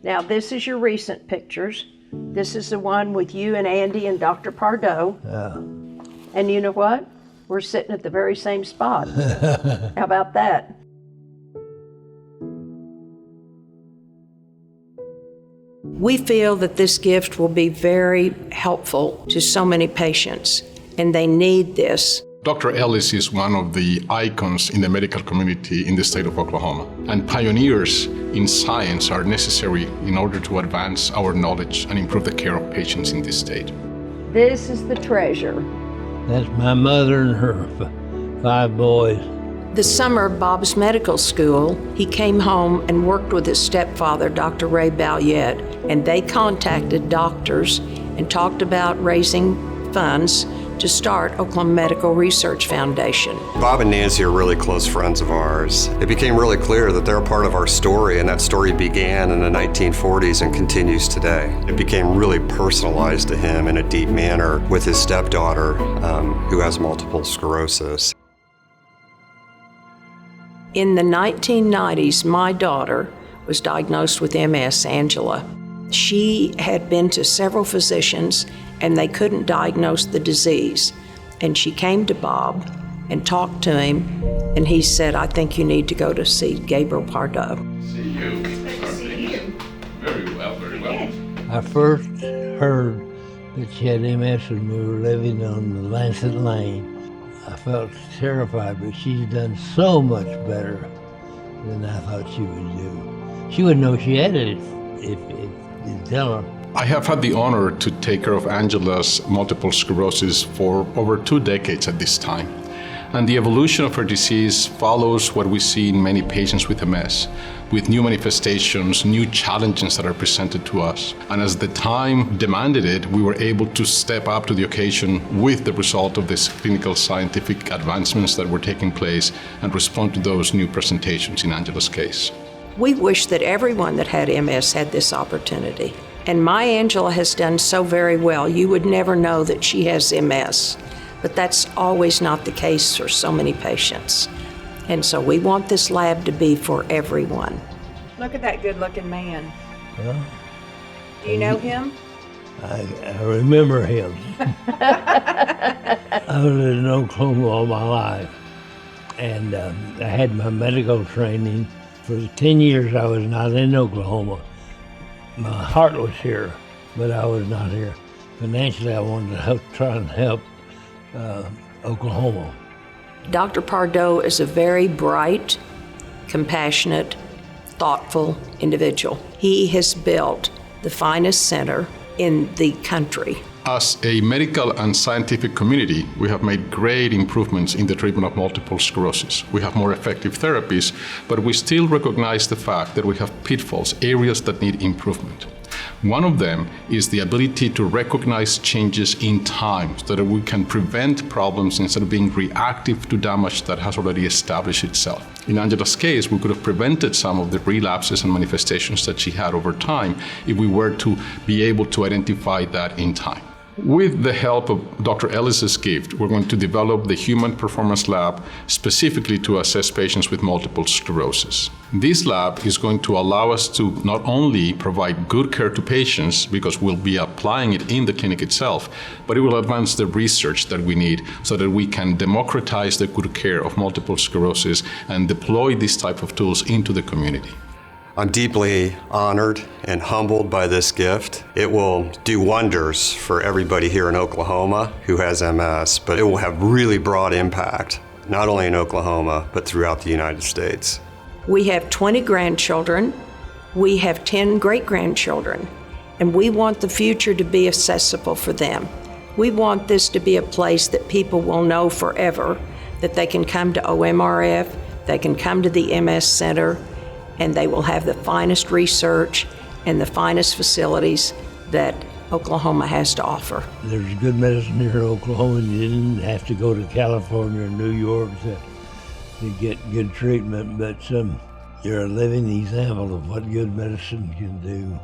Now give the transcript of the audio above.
Now, this is your recent pictures. This is the one with you and Andy and Dr. Pardo. And you know what? We're sitting at the very same spot. How about that? We feel that this gift will be very helpful to so many patients, and they need this. Dr. Ellis is one of the icons in the medical community in the state of Oklahoma, and pioneers in science are necessary in order to advance our knowledge and improve the care of patients in this state. This is the treasure. That's my mother and her 5 boys. The summer of Bob's medical school, he came home and worked with his stepfather, Dr. Ray Balliet, and they contacted doctors and talked about raising funds to start Oklahoma Medical Research Foundation. Bob and Nancy are really close friends of ours. It became really clear that they're a part of our story, and that story began in the 1940s and continues today. It became really personalized to him in a deep manner with his stepdaughter, who has multiple sclerosis. In the 1990s, my daughter was diagnosed with MS, Angela. She had been to several physicians and they couldn't diagnose the disease. And she came to Bob and talked to him, and he said, I think you need to go to see Gabriel Pardo. See you. Very well, very well. I first heard that she had MS when we were living on the Lancet Lane. I felt terrified, but she's done so much better than I thought she would do. She wouldn't know she had it if you tell her. I have had the honor to take care of Angela's multiple sclerosis for over 2 decades at this time. And the evolution of her disease follows what we see in many patients with MS, with new manifestations, new challenges that are presented to us. And as the time demanded it, we were able to step up to the occasion with the result of these clinical scientific advancements that were taking place and respond to those new presentations in Angela's case. We wish that everyone that had MS had this opportunity. And my Angela has done so very well, you would never know that she has MS. But that's always not the case for so many patients. And so we want this lab to be for everyone. Look at that good-looking man. Well, Do you know him? I remember him. I was in Oklahoma all my life, and I had my medical training. For 10 years I was not in Oklahoma. My heart was here, but I was not here. Financially, I wanted to try and help Oklahoma. Dr. Pardo is a very bright, compassionate, thoughtful individual. He has built the finest center in the country. As a medical and scientific community, we have made great improvements in the treatment of multiple sclerosis. We have more effective therapies, but we still recognize the fact that we have pitfalls, areas that need improvement. One of them is the ability to recognize changes in time so that we can prevent problems instead of being reactive to damage that has already established itself. In Angela's case, we could have prevented some of the relapses and manifestations that she had over time if we were to be able to identify that in time. With the help of Dr. Ellis's gift, we're going to develop the Human Performance Lab specifically to assess patients with multiple sclerosis. This lab is going to allow us to not only provide good care to patients, because we'll be applying it in the clinic itself, but it will advance the research that we need so that we can democratize the good care of multiple sclerosis and deploy these type of tools into the community. I'm deeply honored and humbled by this gift. It will do wonders for everybody here in Oklahoma who has MS, but it will have really broad impact, not only in Oklahoma, but throughout the United States. We have 20 grandchildren. We have 10 great-grandchildren, and we want the future to be accessible for them. We want this to be a place that people will know forever, that they can come to OMRF, they can come to the MS Center, and they will have the finest research and the finest facilities that Oklahoma has to offer. There's good medicine here in Oklahoma, and you didn't have to go to California or New York to get good treatment, but you're a living example of what good medicine can do.